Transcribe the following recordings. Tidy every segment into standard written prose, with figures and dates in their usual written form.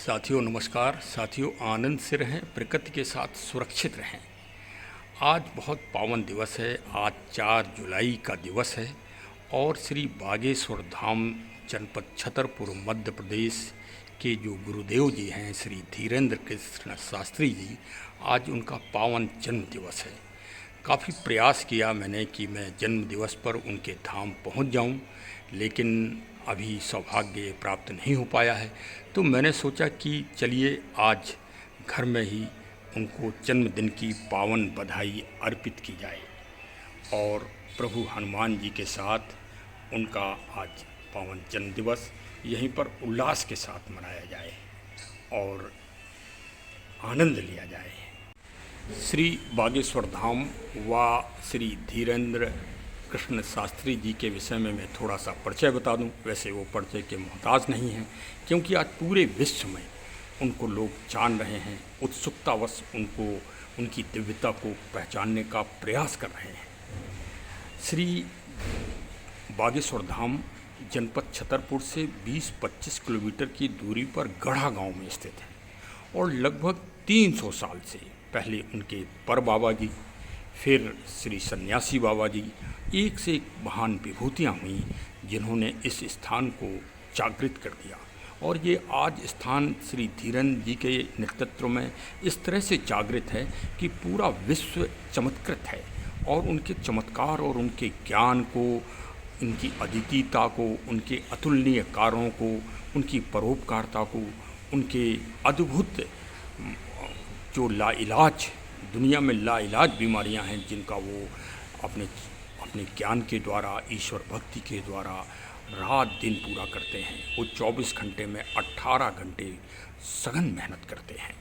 साथियों नमस्कार। साथियों, आनंद से रहें, प्रकृति के साथ सुरक्षित रहें। आज बहुत पावन दिवस है। आज 4 जुलाई का दिवस है और श्री बागेश्वर धाम जनपद छतरपुर मध्य प्रदेश के जो गुरुदेव जी हैं श्री धीरेन्द्र कृष्ण शास्त्री जी, आज उनका पावन जन्म दिवस है। काफ़ी प्रयास किया मैंने कि मैं जन्म दिवस पर उनके धाम पहुंच जाऊं, लेकिन अभी सौभाग्य प्राप्त नहीं हो पाया है। तो मैंने सोचा कि चलिए आज घर में ही उनको जन्मदिन की पावन बधाई अर्पित की जाए और प्रभु हनुमान जी के साथ उनका आज पावन जन्म दिवस यहीं पर उल्लास के साथ मनाया जाए और आनंद लिया जाए। श्री बागेश्वर धाम व श्री धीरेन्द्र कृष्ण शास्त्री जी के विषय में मैं थोड़ा सा परिचय बता दूं। वैसे वो परिचय के मोहताज नहीं हैं, क्योंकि आज पूरे विश्व में उनको लोग जान रहे हैं, उत्सुकतावश उनको उनकी दिव्यता को पहचानने का प्रयास कर रहे हैं। श्री बागेश्वर धाम जनपद छतरपुर से 20-25 किलोमीटर की दूरी पर गढ़ा गांव में स्थित है और लगभग 300 साल से पहले उनके पर बाबा जी, फिर श्री सन्यासी बाबा जी, एक से एक महान विभूतियाँ हुई जिन्होंने इस स्थान को जागृत कर दिया। और ये आज स्थान श्री धीरेन्द्र जी के नेतृत्व में इस तरह से जागृत है कि पूरा विश्व चमत्कृत है और उनके चमत्कार और उनके ज्ञान को, उनकी अद्वितीयता को, उनके अतुलनीय कार्यों को, उनकी परोपकारिता को, उनके अद्भुत जो लाइलाज, दुनिया में लाइलाज बीमारियां हैं जिनका वो अपने ज्ञान के द्वारा, ईश्वर भक्ति के द्वारा रात दिन पूरा करते हैं। वो 24 घंटे में 18 घंटे सघन मेहनत करते हैं।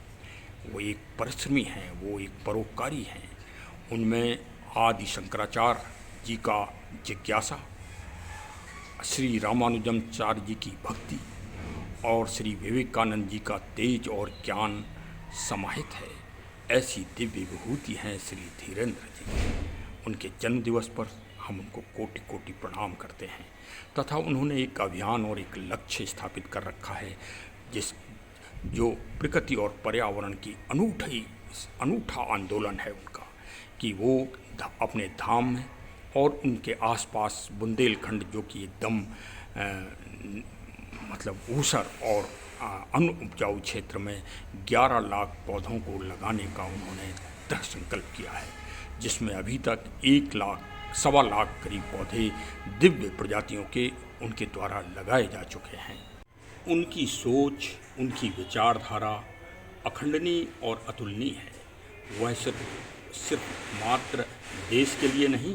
वो एक परिश्रमी हैं, वो एक परोपकारी हैं। उनमें आदि शंकराचार्य जी का जिज्ञासा, श्री रामानुजमचार्य जी की भक्ति और श्री विवेकानंद जी का तेज और ज्ञान समाहित है। ऐसी दिव्य विभूति हैं श्री धीरेन्द्र जी। उनके जन्म दिवस पर हम उनको कोटि कोटि प्रणाम करते हैं तथा उन्होंने एक अभियान और एक लक्ष्य स्थापित कर रखा है जो प्रकृति और पर्यावरण की अनूठा आंदोलन है उनका, कि वो अपने धाम में और उनके आसपास बुंदेलखंड, जो कि एकदम ऊसर और अनुपजाऊ क्षेत्र में 11 लाख पौधों को लगाने का उन्होंने दृढ़ संकल्प किया है, जिसमें अभी तक 1.25 लाख करीब पौधे दिव्य प्रजातियों के उनके द्वारा लगाए जा चुके हैं। उनकी सोच, उनकी विचारधारा अखंडनीय और अतुलनीय है। वह सिर्फ मात्र देश के लिए नहीं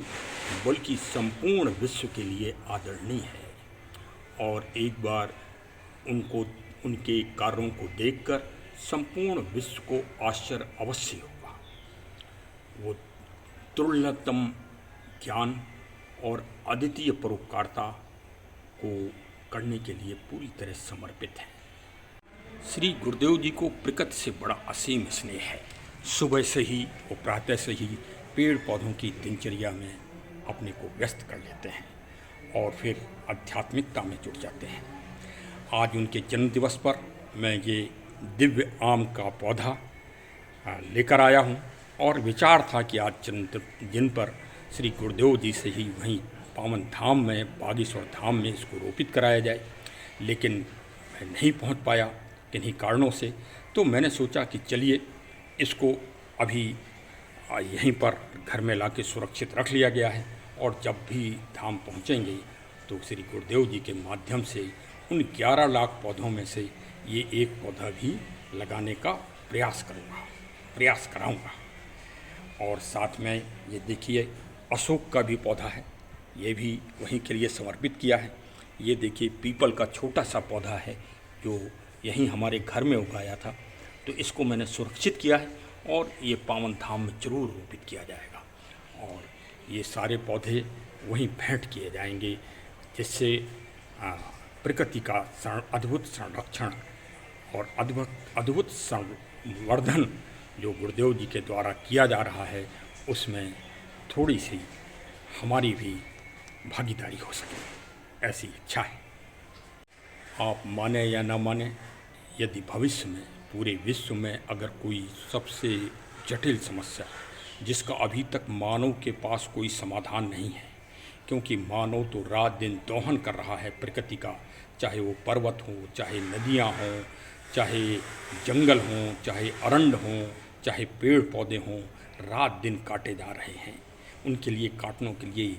बल्कि संपूर्ण विश्व के लिए आदरणीय है। और एक बार उनके कार्यों को देखकर संपूर्ण विश्व को आश्चर्य अवश्य होगा। वो दुर्लभतम ज्ञान और अद्वितीय परोपकारिता को करने के लिए पूरी तरह समर्पित हैं। श्री गुरुदेव जी को प्रकृति से बड़ा असीम स्नेह है। सुबह से ही वो प्रातः से ही पेड़ पौधों की दिनचर्या में अपने को व्यस्त कर लेते हैं और फिर आध्यात्मिकता में जुट जाते हैं। आज उनके जन्म दिवस पर मैं ये दिव्य आम का पौधा लेकर आया हूँ और विचार था कि आज जन्मदिन पर श्री गुरुदेव जी से ही वहीं पावन धाम में, बागेश्वर धाम में इसको रोपित कराया जाए, लेकिन मैं नहीं पहुँच पाया किन्हीं कारणों से। तो मैंने सोचा कि चलिए इसको अभी यहीं पर घर में लाके सुरक्षित रख लिया गया है और जब भी धाम पहुँचेंगे तो श्री गुरुदेव जी के माध्यम से उन 11 लाख पौधों में से ये एक पौधा भी लगाने का प्रयास कराऊंगा। और साथ में ये देखिए अशोक का भी पौधा है, ये भी वहीं के लिए समर्पित किया है। ये देखिए पीपल का छोटा सा पौधा है जो यहीं हमारे घर में उगाया था, तो इसको मैंने सुरक्षित किया है और ये पावन धाम में जरूर रोपित किया जाएगा। और ये सारे पौधे वहीं भेंट किए जाएंगे, जिससे प्रकृति का अद्भुत संरक्षण और अद्भुत संवर्धन जो गुरुदेव जी के द्वारा किया जा रहा है, उसमें थोड़ी सी हमारी भी भागीदारी हो सके, ऐसी इच्छा है। आप माने या ना माने, यदि भविष्य में पूरे विश्व में अगर कोई सबसे जटिल समस्या जिसका अभी तक मानव के पास कोई समाधान नहीं है, क्योंकि मानव तो रात दिन दोहन कर रहा है प्रकृति का, चाहे वो पर्वत हो, चाहे नदियाँ हों, चाहे जंगल हों, चाहे अरण्य हों, चाहे पेड़ पौधे हों, रात दिन काटे जा रहे हैं। उनके लिए काटने के लिए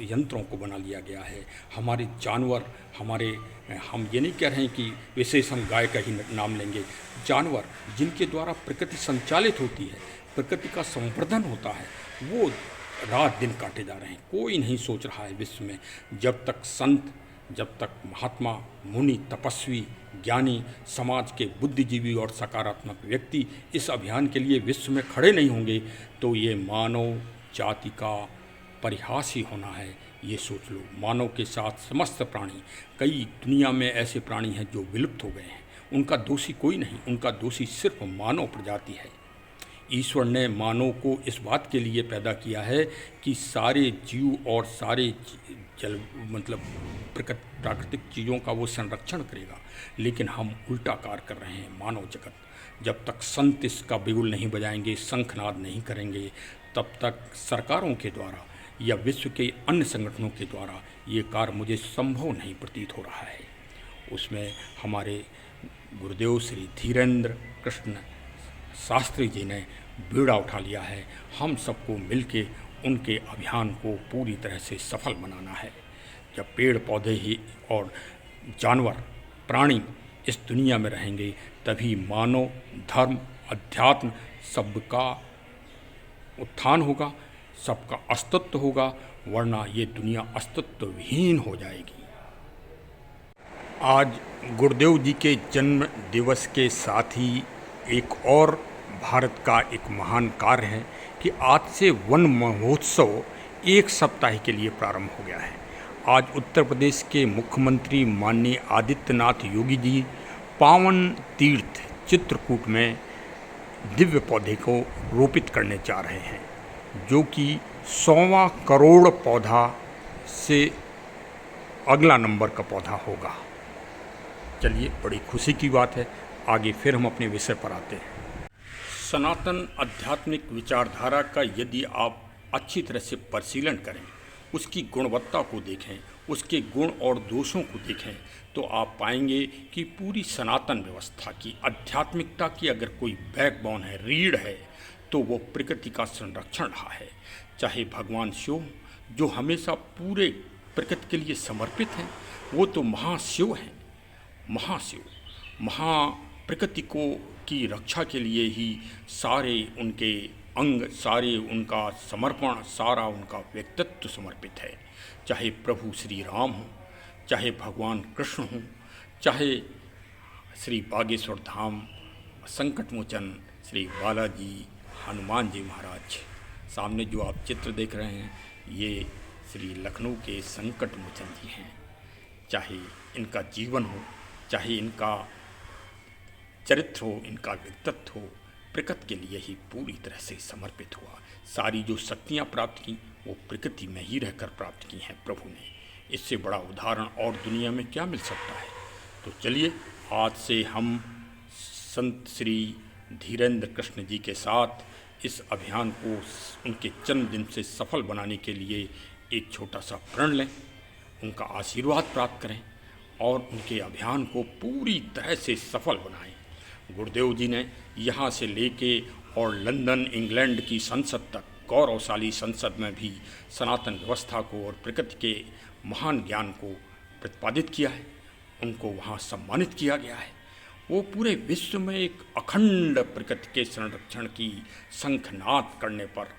यंत्रों को बना लिया गया है। हमारे जानवर, हम ये नहीं कह रहे हैं कि विशेष हम गाय का ही नाम लेंगे, जानवर जिनके द्वारा प्रकृति संचालित होती है, प्रकृति का संवर्धन होता है, वो रात दिन काटे जा रहे हैं। कोई नहीं सोच रहा है विश्व में, जब तक संत, जब तक महात्मा, मुनि, तपस्वी, ज्ञानी, समाज के बुद्धिजीवी और सकारात्मक व्यक्ति इस अभियान के लिए विश्व में खड़े नहीं होंगे, तो ये मानव जाति का परिहास ही होना है। ये सोच लो, मानव के साथ समस्त प्राणी, कई दुनिया में ऐसे प्राणी हैं जो विलुप्त हो गए हैं, उनका दोषी कोई नहीं, उनका दोषी सिर्फ मानव प्रजाति है। ईश्वर ने मानव को इस बात के लिए पैदा किया है कि सारे जीव और सारे जल प्राकृतिक चीज़ों का वो संरक्षण करेगा, लेकिन हम उल्टा कार्य कर रहे हैं। मानव जगत, जब तक संत इसका बिगुल नहीं बजाएंगे, शंखनाद नहीं करेंगे, तब तक सरकारों के द्वारा या विश्व के अन्य संगठनों के द्वारा ये कार्य मुझे संभव नहीं प्रतीत हो रहा है। उसमें हमारे गुरुदेव श्री धीरेन्द्र कृष्ण शास्त्री जी ने बीड़ा उठा लिया है। हम सबको मिलके उनके अभियान को पूरी तरह से सफल बनाना है। जब पेड़ पौधे ही और जानवर, प्राणी इस दुनिया में रहेंगे, तभी मानव, धर्म, अध्यात्म सबका उत्थान होगा, सबका अस्तित्व होगा, वरना ये दुनिया अस्तित्वहीन हो जाएगी। आज गुरुदेव जी के जन्म दिवस के साथ ही एक और भारत का एक महान कार्य है कि आज से वन महोत्सव एक सप्ताह के लिए प्रारंभ हो गया है। आज उत्तर प्रदेश के मुख्यमंत्री माननीय आदित्यनाथ योगी जी पावन तीर्थ चित्रकूट में दिव्य पौधे को रोपित करने जा रहे हैं, जो कि 100वां करोड़ पौधा से अगला नंबर का पौधा होगा। चलिए, बड़ी खुशी की बात है। आगे फिर हम अपने विषय पर आते हैं। सनातन आध्यात्मिक विचारधारा का यदि आप अच्छी तरह से परिशीलन करें, उसकी गुणवत्ता को देखें, उसके गुण और दोषों को देखें, तो आप पाएंगे कि पूरी सनातन व्यवस्था की, आध्यात्मिकता की अगर कोई बैकबोन है, रीढ़ है, तो वो प्रकृति का संरक्षण रहा है। चाहे भगवान शिव, जो हमेशा पूरे प्रकृति के लिए समर्पित हैं, वो तो महाशिव हैं, महाशिव, प्रकृति को की रक्षा के लिए ही सारे उनके अंग, सारे उनका समर्पण, सारा उनका व्यक्तित्व समर्पित है। चाहे प्रभु श्री राम हों, चाहे भगवान कृष्ण हों, चाहे श्री बागेश्वर धाम संकट मोचन श्री बालाजी हनुमान जी महाराज, सामने जो आप चित्र देख रहे हैं, ये श्री लखनऊ के संकट मोचन जी हैं। चाहे इनका जीवन हो, चाहे इनका चरित्र हो, इनका व्यक्तित्व हो, प्रकृति के लिए ही पूरी तरह से समर्पित हुआ। सारी जो शक्तियाँ प्राप्त की, वो प्रकृति में ही रहकर प्राप्त की हैं प्रभु ने। इससे बड़ा उदाहरण और दुनिया में क्या मिल सकता है। तो चलिए, आज से हम संत श्री धीरेन्द्र कृष्ण जी के साथ इस अभियान को उनके जन्मदिन से सफल बनाने के लिए एक छोटा सा प्रण लें, उनका आशीर्वाद प्राप्त करें और उनके अभियान को पूरी तरह से सफल बनाएं। गुरुदेव जी ने यहाँ से लेके और लंदन, इंग्लैंड की संसद तक, गौरवशाली संसद में भी सनातन व्यवस्था को और प्रकृति के महान ज्ञान को प्रतिपादित किया है। उनको वहाँ सम्मानित किया गया है। वो पूरे विश्व में एक अखंड प्रकृति के संरक्षण की शंखनाद करने पर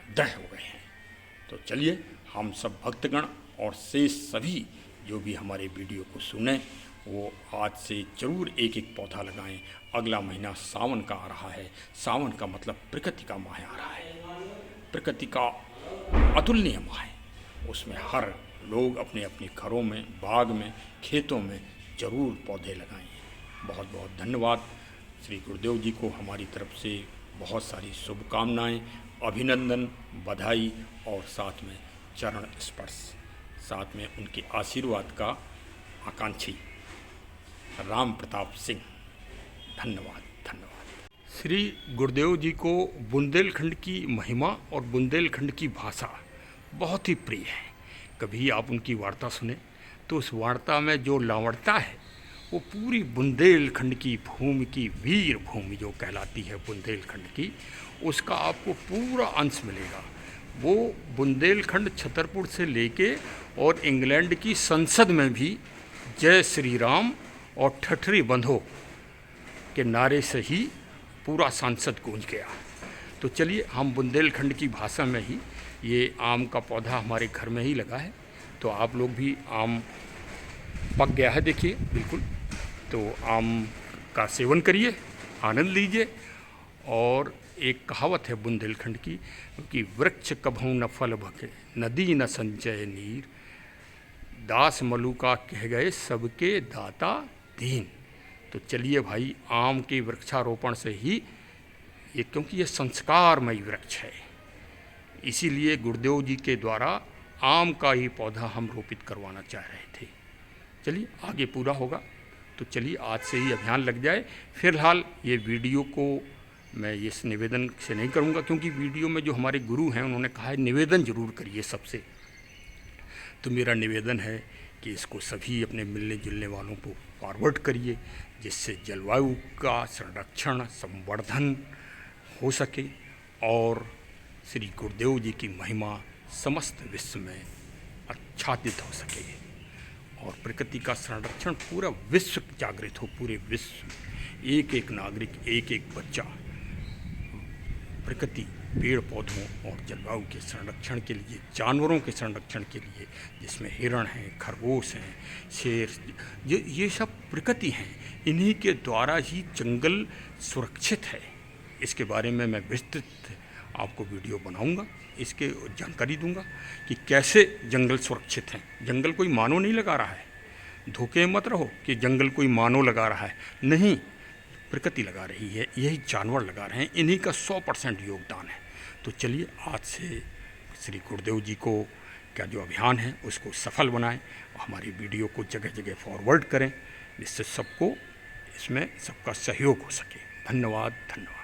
दृढ़ हो गए हैं। तो चलिए, हम सब भक्तगण और शेष सभी जो भी हमारे वीडियो को सुने, वो आज से जरूर एक एक पौधा लगाएं। अगला महीना सावन का आ रहा है। सावन का मतलब प्रकृति का माह आ रहा है। प्रकृति का अतुलनीय माह है। उसमें हर लोग अपने अपने घरों में, बाग में, खेतों में जरूर पौधे लगाएं। बहुत बहुत धन्यवाद। श्री गुरुदेव जी को हमारी तरफ से बहुत सारी शुभकामनाएं, अभिनंदन, बधाई और साथ में चरण स्पर्श, साथ में उनके आशीर्वाद का आकांक्षी राम प्रताप सिंह। धन्यवाद, धन्यवाद। श्री गुरुदेव जी को बुंदेलखंड की महिमा और बुंदेलखंड की भाषा बहुत ही प्रिय है। कभी आप उनकी वार्ता सुने तो उस वार्ता में जो लावण्यता है वो पूरी बुंदेलखंड की भूमि की वीर भूमि जो कहलाती है बुंदेलखंड की, उसका आपको पूरा अंश मिलेगा। वो बुंदेलखंड छतरपुर से लेके और इंग्लैंड की संसद में भी जय श्री राम और ठठरी बंधो के नारे से ही पूरा सांसद गूंज गया। तो चलिए हम बुंदेलखंड की भाषा में ही, ये आम का पौधा हमारे घर में ही लगा है, तो आप लोग भी, आम पक गया है देखिए बिल्कुल, तो आम का सेवन करिए, आनंद लीजिए। और एक कहावत है बुंदेलखंड की कि वृक्ष कभू न फल भके, नदी न संचय नीर, दास मलुका कह गए सबके दाता दीन। तो चलिए भाई, आम के वृक्षारोपण से ही ये, क्योंकि ये संस्कारमयी वृक्ष है, इसीलिए गुरुदेव जी के द्वारा आम का ही पौधा हम रोपित करवाना चाह रहे थे। चलिए आगे पूरा होगा, तो चलिए आज से ही अभियान लग जाए। फिलहाल ये वीडियो को मैं इस निवेदन से नहीं करूँगा, क्योंकि वीडियो में जो हमारे गुरु हैं उन्होंने कहा है निवेदन जरूर करिए सबसे। तो मेरा निवेदन है कि इसको सभी अपने मिलने जुलने वालों को फॉरवर्ड करिए, जिससे जलवायु का संरक्षण संवर्धन हो सके और श्री गुरुदेव जी की महिमा समस्त विश्व में आच्छादित हो सके और प्रकृति का संरक्षण पूरा विश्व जागृत हो। पूरे विश्व एक एक नागरिक, एक एक बच्चा प्रकृति, पेड़ पौधों और जलवायु के संरक्षण के लिए, जानवरों के संरक्षण के लिए, जिसमें हिरण हैं, खरगोश हैं, शेर, ये सब प्रकृति हैं, इन्हीं के द्वारा ही जंगल सुरक्षित है। इसके बारे में मैं विस्तृत आपको वीडियो बनाऊंगा, इसके जानकारी दूंगा कि कैसे जंगल सुरक्षित हैं। जंगल कोई मानव नहीं लगा रहा है, धोखे मत रहो कि जंगल कोई मानव लगा रहा है, नहीं, प्रकृति लगा रही है, यही जानवर लगा रहे हैं, इन्हीं का 100% योगदान है। तो चलिए आज से श्री गुरुदेव जी को का जो अभियान है उसको सफल बनाएं और हमारी वीडियो को जगह जगह फॉरवर्ड करें, जिससे सबको इसमें सबका सहयोग हो सके। धन्यवाद, धन्यवाद।